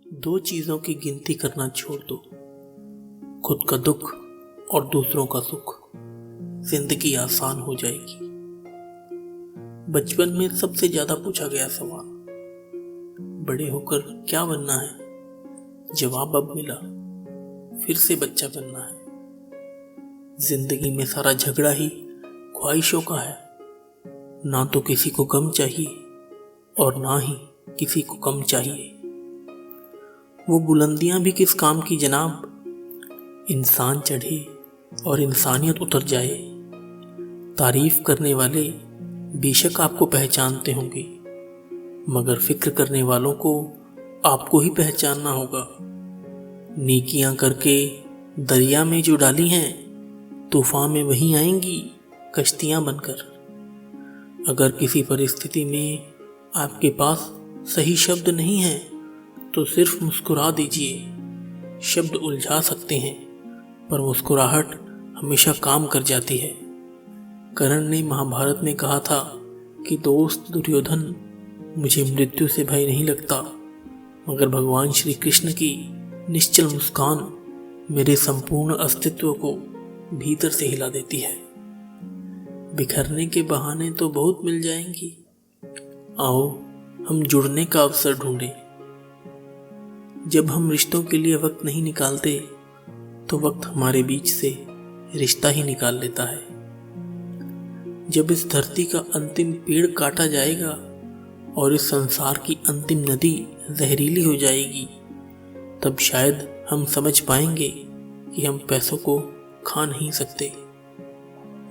दो चीजों की गिनती करना छोड़ दो, खुद का दुख और दूसरों का सुख। जिंदगी आसान हो जाएगी। बचपन में सबसे ज्यादा पूछा गया सवाल, बड़े होकर क्या बनना है। जवाब अब मिला, फिर से बच्चा बनना है। जिंदगी में सारा झगड़ा ही ख्वाहिशों का है। ना तो किसी को गम चाहिए और ना ही किसी को कम चाहिए। वो बुलंदियां भी किस काम की जनाब, इंसान चढ़े और इंसानियत उतर जाए। तारीफ करने वाले बेशक आपको पहचानते होंगे, मगर फिक्र करने वालों को आपको ही पहचानना होगा। नेकियां करके दरिया में जो डाली हैं, तूफान में वहीं आएंगी कश्तियां बनकर। अगर किसी परिस्थिति में आपके पास सही शब्द नहीं है तो सिर्फ मुस्कुरा दीजिए। शब्द उलझा सकते हैं, पर मुस्कुराहट हमेशा काम कर जाती है। कर्ण ने महाभारत में कहा था कि दोस्त दुर्योधन, मुझे मृत्यु से भय नहीं लगता, मगर भगवान श्री कृष्ण की निश्चल मुस्कान मेरे संपूर्ण अस्तित्व को भीतर से हिला देती है। बिखरने के बहाने तो बहुत मिल जाएंगी, आओ हम जुड़ने का अवसर ढूंढें। जब हम रिश्तों के लिए वक्त नहीं निकालते तो वक्त हमारे बीच से रिश्ता ही निकाल लेता है। जब इस धरती का अंतिम पेड़ काटा जाएगा और इस संसार की अंतिम नदी जहरीली हो जाएगी, तब शायद हम समझ पाएंगे कि हम पैसों को खा नहीं सकते।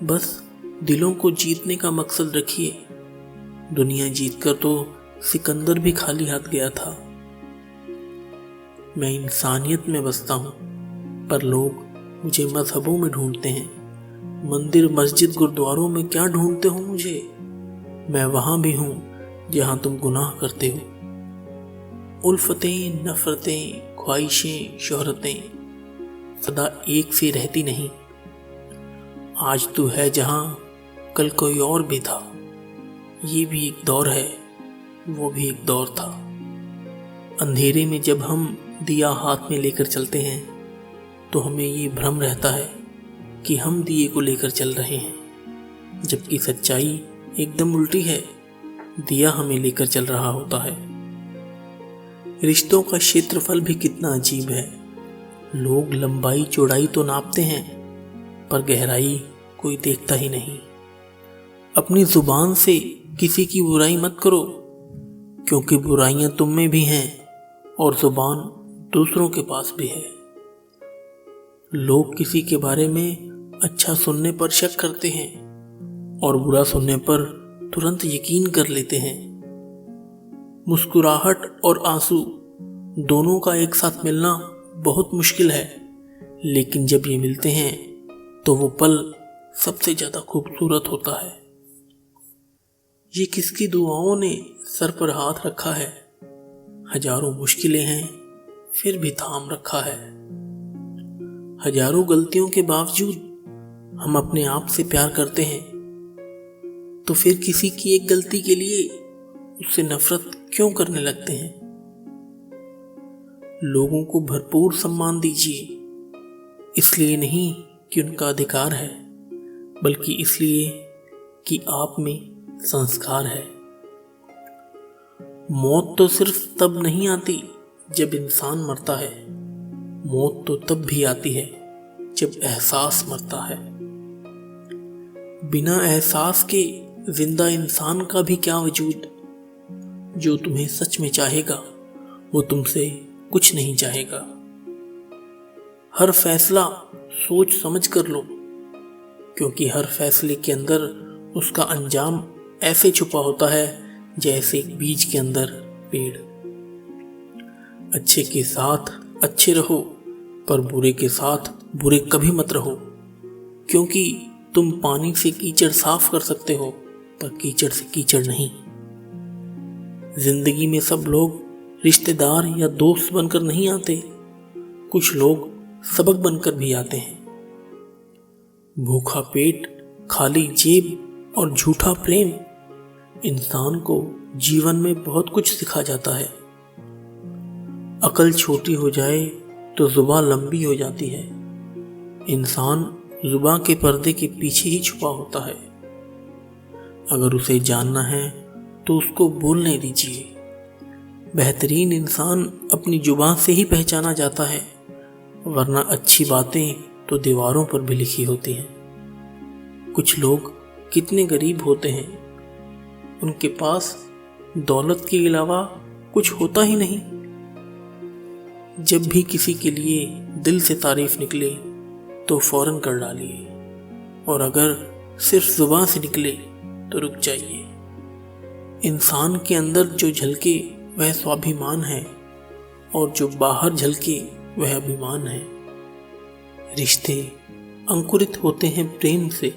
बस दिलों को जीतने का मकसद रखिए। दुनिया जीतकर तो सिकंदर भी खाली हाथ गया था। मैं इंसानियत में बसता हूँ, पर लोग मुझे मजहबों में ढूंढते हैं। मंदिर मस्जिद गुरुद्वारों में क्या ढूंढते हो मुझे? मैं वहां भी हूँ जहां तुम गुनाह करते हो। उल्फतें, नफरतें, ख्वाहिशें, शोहरतें सदा एक सी रहती नहीं। आज तू है जहां कल कोई और भी था। ये भी एक दौर है, वो भी एक दौर था। अंधेरे में जब हम दिया हाथ में लेकर चलते हैं तो हमें ये भ्रम रहता है कि हम दिए को लेकर चल रहे हैं, जबकि सच्चाई एकदम उल्टी है। दिया हमें लेकर चल रहा होता है। रिश्तों का क्षेत्रफल भी कितना अजीब है। लोग लंबाई चौड़ाई तो नापते हैं, पर गहराई कोई देखता ही नहीं। अपनी जुबान से किसी की बुराई मत करो, क्योंकि बुराइयां तुम में भी हैं और जुबान दूसरों के पास भी है। लोग किसी के बारे में अच्छा सुनने पर शक करते हैं और बुरा सुनने पर तुरंत यकीन कर लेते हैं। मुस्कुराहट और आंसू दोनों का एक साथ मिलना बहुत मुश्किल है, लेकिन जब ये मिलते हैं तो वो पल सबसे ज्यादा खूबसूरत होता है। ये किसकी दुआओं ने सर पर हाथ रखा है। हजारों मुश्किलें हैं, फिर भी थाम रखा है। हजारों गलतियों के बावजूद हम अपने आप से प्यार करते हैं, तो फिर किसी की एक गलती के लिए उससे नफरत क्यों करने लगते हैं? लोगों को भरपूर सम्मान दीजिए, इसलिए नहीं कि उनका अधिकार है, बल्कि इसलिए कि आप में संस्कार है। मौत तो सिर्फ तब नहीं आती जब इंसान मरता है, मौत तो तब भी आती है जब एहसास मरता है। बिना एहसास के जिंदा इंसान का भी क्या वजूद। जो तुम्हें सच में चाहेगा वो तुमसे कुछ नहीं चाहेगा। हर फैसला सोच समझ कर लो, क्योंकि हर फैसले के अंदर उसका अंजाम ऐसे छुपा होता है जैसे एक बीज के अंदर पेड़। अच्छे के साथ अच्छे रहो, पर बुरे के साथ बुरे कभी मत रहो, क्योंकि तुम पानी से कीचड़ साफ कर सकते हो, पर कीचड़ से कीचड़ नहीं। जिंदगी में सब लोग रिश्तेदार या दोस्त बनकर नहीं आते, कुछ लोग सबक बनकर भी आते हैं। भूखा पेट, खाली जेब और झूठा प्रेम इंसान को जीवन में बहुत कुछ सिखा जाता है। अकल छोटी हो जाए तो जुबान लंबी हो जाती है। इंसान जुबान के पर्दे के पीछे ही छुपा होता है। अगर उसे जानना है तो उसको बोलने दीजिए। बेहतरीन इंसान अपनी जुबान से ही पहचाना जाता है, वरना अच्छी बातें तो दीवारों पर भी लिखी होती हैं। कुछ लोग कितने गरीब होते हैं, उनके पास दौलत के अलावा कुछ होता ही नहीं। जब भी किसी के लिए दिल से तारीफ निकले तो फौरन कर डालिए, और अगर सिर्फ जुबान से निकले तो रुक जाइए। इंसान के अंदर जो झलके वह स्वाभिमान है, और जो बाहर झलके वह अभिमान है। रिश्ते अंकुरित होते हैं प्रेम से,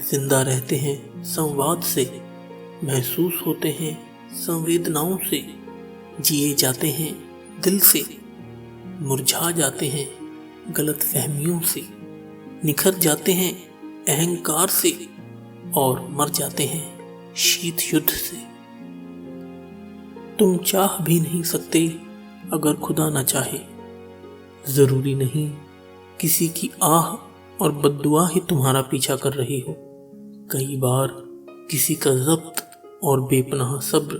जिंदा रहते हैं संवाद से, महसूस होते हैं संवेदनाओं से, जिए जाते हैं दिल से, मुरझा जाते हैं गलत फहमियों से, निखर जाते हैं अहंकार से, और मर जाते हैं शीत युद्ध से। तुम चाह भी नहीं सकते अगर खुदा न चाहे। जरूरी नहीं किसी की आह और बद्दुआ ही तुम्हारा पीछा कर रही हो। कई बार किसी का ज़ब्त और बेपनाह सब्र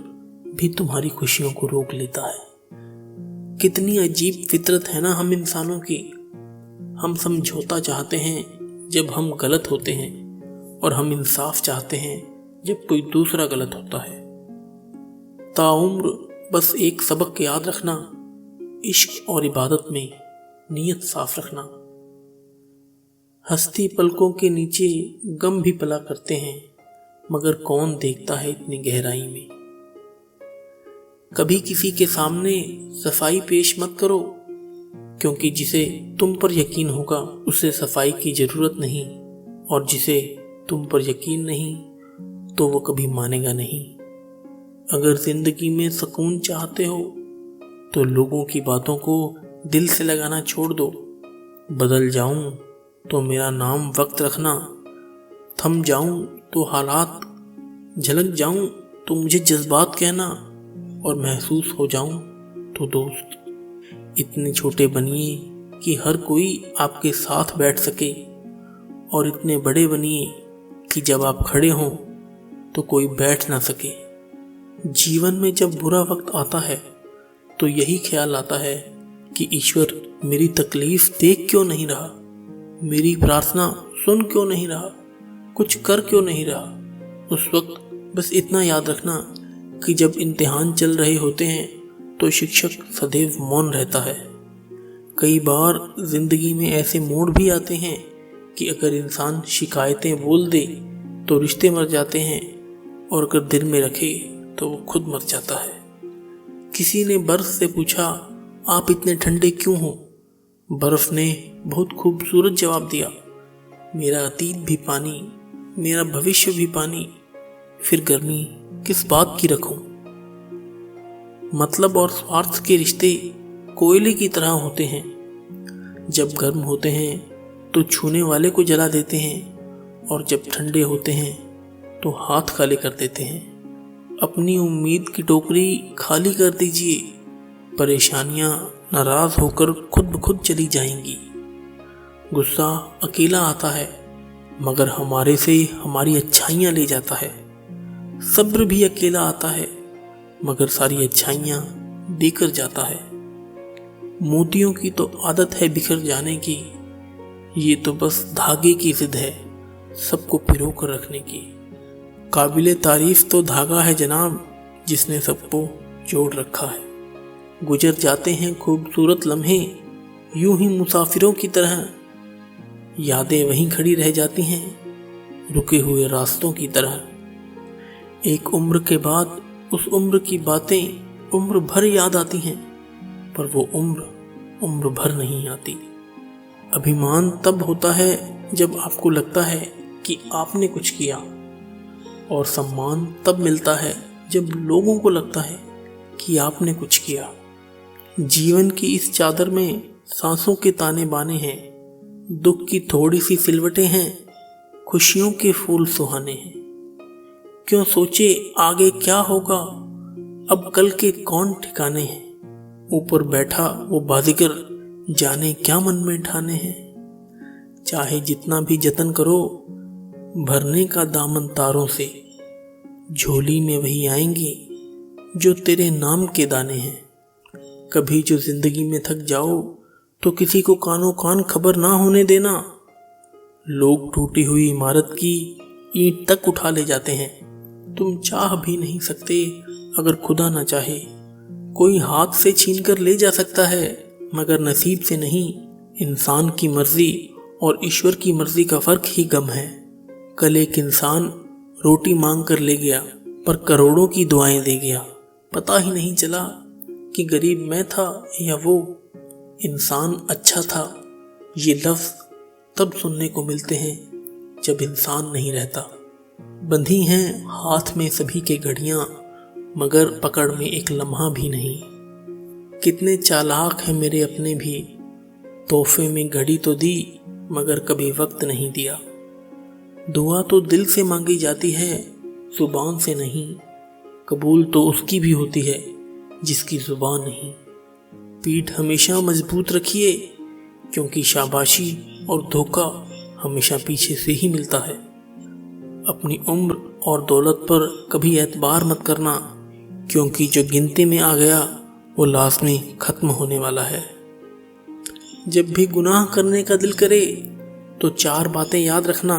भी तुम्हारी खुशियों को रोक लेता है। कितनी अजीब फितरत है ना हम इंसानों की। हम समझौता चाहते हैं जब हम गलत होते हैं, और हम इंसाफ चाहते हैं जब कोई दूसरा गलत होता है। ताउम्र बस एक सबक याद रखना, इश्क और इबादत में नीयत साफ रखना। हस्ती पलकों के नीचे गम भी पला करते हैं, मगर कौन देखता है इतनी गहराई में। कभी किसी के सामने सफाई पेश मत करो, क्योंकि जिसे तुम पर यकीन होगा उसे सफाई की जरूरत नहीं, और जिसे तुम पर यकीन नहीं तो वो कभी मानेगा नहीं। अगर जिंदगी में सुकून चाहते हो तो लोगों की बातों को दिल से लगाना छोड़ दो। बदल जाऊं तो मेरा नाम वक्त रखना, थम जाऊं तो हालात, झलक जाऊं तो मुझे जज्बात कहना, और महसूस हो जाऊं तो दोस्त। इतने छोटे बनिए कि हर कोई आपके साथ बैठ सके, और इतने बड़े बनिए कि जब आप खड़े हों तो कोई बैठ ना सके। जीवन में जब बुरा वक्त आता है तो यही ख्याल आता है कि ईश्वर मेरी तकलीफ देख क्यों नहीं रहा, मेरी प्रार्थना सुन क्यों नहीं रहा, कुछ कर क्यों नहीं रहा। उस वक्त बस इतना याद रखना कि जब इम्तिहान चल रहे होते हैं तो शिक्षक सदैव मौन रहता है। कई बार जिंदगी में ऐसे मोड़ भी आते हैं कि अगर इंसान शिकायतें बोल दे तो रिश्ते मर जाते हैं, और अगर दिल में रखे तो वो खुद मर जाता है। किसी ने बर्फ से पूछा, आप इतने ठंडे क्यों हो? बर्फ ने बहुत खूबसूरत जवाब दिया, मेरा अतीत भी पानी, मेरा भविष्य भी पानी, फिर गर्मी किस बात की रखूं। मतलब और स्वार्थ के रिश्ते कोयले की तरह होते हैं। जब गर्म होते हैं तो छूने वाले को जला देते हैं, और जब ठंडे होते हैं तो हाथ काले कर देते हैं। अपनी उम्मीद की टोकरी खाली कर दीजिए, परेशानियां नाराज होकर खुद ब खुद चली जाएंगी। गुस्सा अकेला आता है, मगर हमारे से हमारी अच्छाइयां ले जाता है। सब्र भी अकेला आता है, मगर सारी अच्छाइयां देकर जाता है। मोतियों की तो आदत है बिखर जाने की, ये तो बस धागे की जिद है सबको पिरो कर रखने की। काबिले तारीफ तो धागा है जनाब, जिसने सबको जोड़ रखा है। गुजर जाते हैं खूबसूरत लम्हे यूं ही मुसाफिरों की तरह, यादें वहीं खड़ी रह जाती हैं रुके हुए रास्तों की तरह। एक उम्र के बाद उस उम्र की बातें उम्र भर याद आती हैं, पर वो उम्र भर नहीं आती। अभिमान तब होता है जब आपको लगता है कि आपने कुछ किया, और सम्मान तब मिलता है जब लोगों को लगता है कि आपने कुछ किया। जीवन की इस चादर में सांसों के ताने बाने हैं, दुख की थोड़ी सी सिलवटें हैं, खुशियों के फूल सुहाने हैं। क्यों सोचे आगे क्या होगा, अब कल के कौन ठिकाने हैं। ऊपर बैठा वो बाजीगर जाने क्या मन में ठाने हैं। चाहे जितना भी जतन करो भरने का दामन तारों से, झोली में वही आएंगे जो तेरे नाम के दाने हैं। कभी जो जिंदगी में थक जाओ तो किसी को कानो कान खबर ना होने देना। लोग टूटी हुई इमारत की ईंट तक उठा ले जाते हैं, तुम चाह भी नहीं सकते अगर खुदा ना चाहे। कोई हाथ से छीन कर ले जा सकता है मगर नसीब से नहीं। इंसान की मर्जी और ईश्वर की मर्जी का फर्क ही गम है। कल एक इंसान रोटी मांग कर ले गया पर करोड़ों की दुआएं दे गया। पता ही नहीं चला कि गरीब मैं था या वो इंसान अच्छा था। ये लफ्ज तब सुनने को मिलते हैं जब इंसान नहीं रहता। बंधी हैं हाथ में सभी के घड़ियां मगर पकड़ में एक लम्हा भी नहीं। कितने चालाक हैं मेरे अपने भी, तोहफे में घड़ी तो दी मगर कभी वक्त नहीं दिया। दुआ तो दिल से मांगी जाती है जुबान से नहीं। कबूल तो उसकी भी होती है जिसकी जुबान नहीं। पीठ हमेशा मजबूत रखिए क्योंकि शाबाशी और धोखा हमेशा पीछे से ही मिलता है। अपनी उम्र और दौलत पर कभी एतबार मत करना क्योंकि जो गिनती में आ गया वो लाज़मी खत्म होने वाला है। जब भी गुनाह करने का दिल करे तो 4 बातें याद रखना।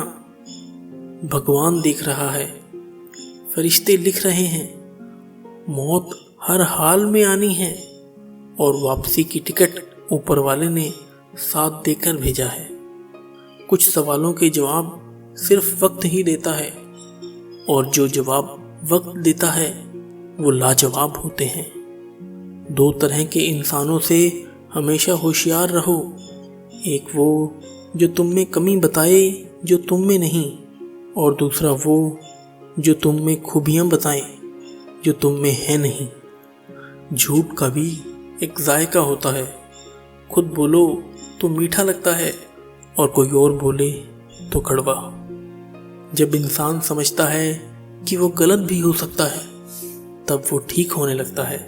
भगवान देख रहा है, फरिश्ते लिख रहे हैं, मौत हर हाल में आनी है और वापसी की टिकट ऊपर वाले ने साथ देकर भेजा है। कुछ सवालों के जवाब सिर्फ वक्त ही देता है और जो जवाब वक्त देता है वो लाजवाब होते हैं। 2 तरह के इंसानों से हमेशा होशियार रहो। एक वो जो तुम में कमी बताए जो तुम में नहीं, और दूसरा वो जो तुम में खूबियां बताए जो तुम में है नहीं। झूठ का भी एक जायका होता है, खुद बोलो तो मीठा लगता है और कोई और बोले तो कड़वा। जब इंसान समझता है कि वो गलत भी हो सकता है तब वो ठीक होने लगता है।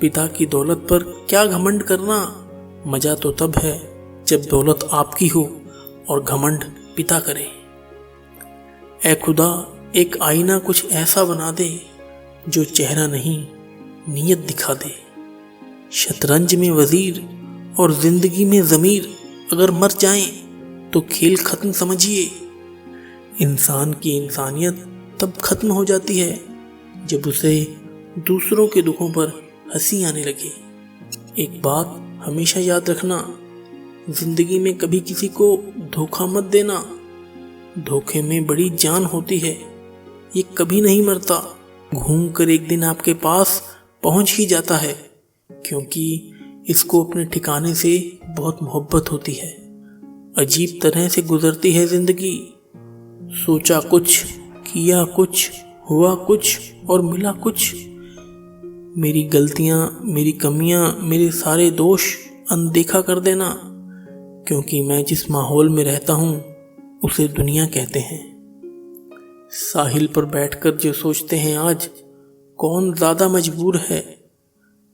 पिता की दौलत पर क्या घमंड करना, मजा तो तब है जब दौलत आपकी हो और घमंड पिता करे। ऐ खुदा एक आईना कुछ ऐसा बना दे जो चेहरा नहीं नीयत दिखा दे। शतरंज में वजीर और जिंदगी में ज़मीर अगर मर जाएं तो खेल खत्म समझिए। इंसान की इंसानियत तब खत्म हो जाती है जब उसे दूसरों के दुखों पर हंसी आने लगे। एक बात हमेशा याद रखना, जिंदगी में कभी किसी को धोखा मत देना। धोखे में बड़ी जान होती है, ये कभी नहीं मरता, घूम कर एक दिन आपके पास पहुंच ही जाता है क्योंकि इसको अपने ठिकाने से बहुत मोहब्बत होती है। अजीब तरह से गुजरती है जिंदगी, सोचा कुछ, किया कुछ, हुआ कुछ और मिला कुछ। मेरी गलतियां, मेरी कमियां, मेरे सारे दोष अनदेखा कर देना क्योंकि मैं जिस माहौल में रहता हूं उसे दुनिया कहते हैं। साहिल पर बैठकर जो सोचते हैं आज कौन ज़्यादा मजबूर है,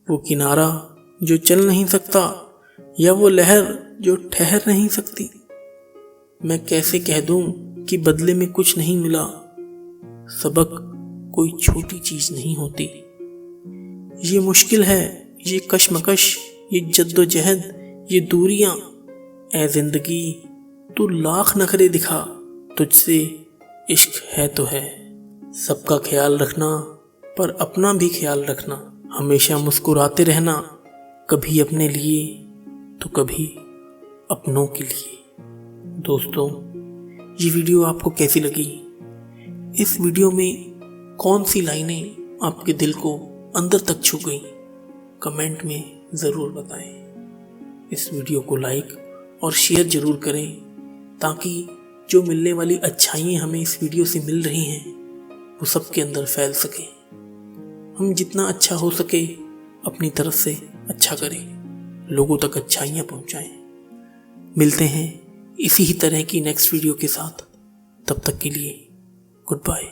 वो किनारा जो चल नहीं सकता या वो लहर जो ठहर नहीं सकती। मैं कैसे कह दूं कि बदले में कुछ नहीं मिला। सबक कोई छोटी चीज नहीं होती। ये मुश्किल है, ये कश्मकश, ये जद्दोजहद, ये दूरियां। ऐ जिंदगी तू लाख नखरे दिखा, तुझसे इश्क है तो है। सबका ख्याल रखना पर अपना भी ख्याल रखना। हमेशा मुस्कुराते रहना, कभी अपने लिए तो कभी अपनों के लिए। दोस्तों, ये वीडियो आपको कैसी लगी? इस वीडियो में कौन सी लाइनें आपके दिल को अंदर तक छू गई? कमेंट में ज़रूर बताएं। इस वीडियो को लाइक और शेयर ज़रूर करें ताकि जो मिलने वाली अच्छाइयाँ हमें इस वीडियो से मिल रही हैं वो सबके अंदर फैल सके। हम जितना अच्छा हो सके अपनी तरफ से अच्छा करें, लोगों तक अच्छाइयाँ पहुँचाएं। मिलते हैं इसी ही तरह की नेक्स्ट वीडियो के साथ। तब तक के लिए गुड बाय।